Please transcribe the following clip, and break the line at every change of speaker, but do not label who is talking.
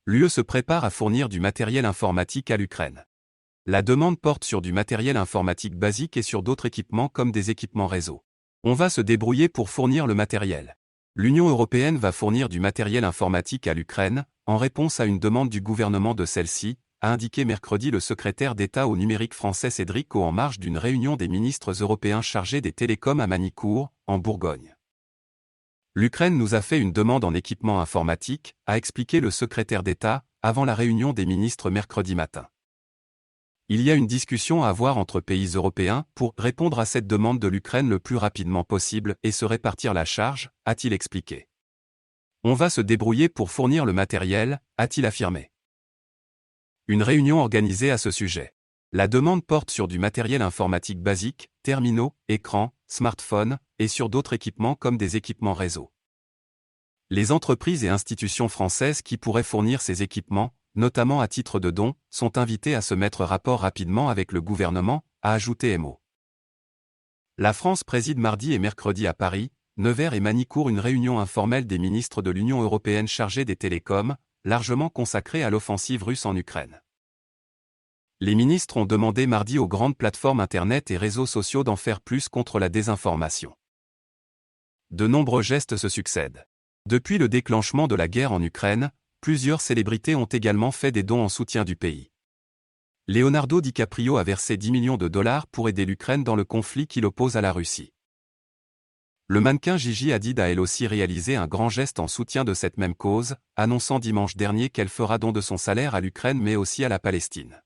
L'UE se prépare à fournir du matériel informatique à l'Ukraine. La demande porte sur du matériel informatique basique et sur d'autres équipements comme des équipements réseau. On va se débrouiller pour fournir le matériel. L'Union européenne va fournir du matériel informatique à l'Ukraine, en réponse à une demande du gouvernement de celle-ci, a indiqué mercredi le secrétaire d'État au numérique français Cédric O en marge d'une réunion des ministres européens chargés des télécoms à Manicourt, en Bourgogne. L'Ukraine nous a fait une demande en équipement informatique, a expliqué le secrétaire d'État, avant la réunion des ministres mercredi matin. Il y a une discussion à avoir entre pays européens pour répondre à cette demande de l'Ukraine le plus rapidement possible et se répartir la charge, a-t-il expliqué. On va se débrouiller pour fournir le matériel, a-t-il affirmé. Une réunion organisée à ce sujet. La demande porte sur du matériel informatique basique, terminaux, écrans, smartphones, et sur d'autres équipements comme des équipements réseau. Les entreprises et institutions françaises qui pourraient fournir ces équipements, notamment à titre de don, sont invitées à se mettre rapport rapidement avec le gouvernement, a ajouté MO. La France préside mardi et mercredi à Paris, Nevers et Manicourt une réunion informelle des ministres de l'Union européenne chargés des télécoms, largement consacrée à l'offensive russe en Ukraine. Les ministres ont demandé mardi aux grandes plateformes Internet et réseaux sociaux d'en faire plus contre la désinformation. De nombreux gestes se succèdent. Depuis le déclenchement de la guerre en Ukraine, plusieurs célébrités ont également fait des dons en soutien du pays. Leonardo DiCaprio a versé 10 millions de dollars pour aider l'Ukraine dans le conflit qui l'oppose à la Russie. Le mannequin Gigi Hadid a elle aussi réalisé un grand geste en soutien de cette même cause, annonçant dimanche dernier qu'elle fera don de son salaire à l'Ukraine mais aussi à la Palestine.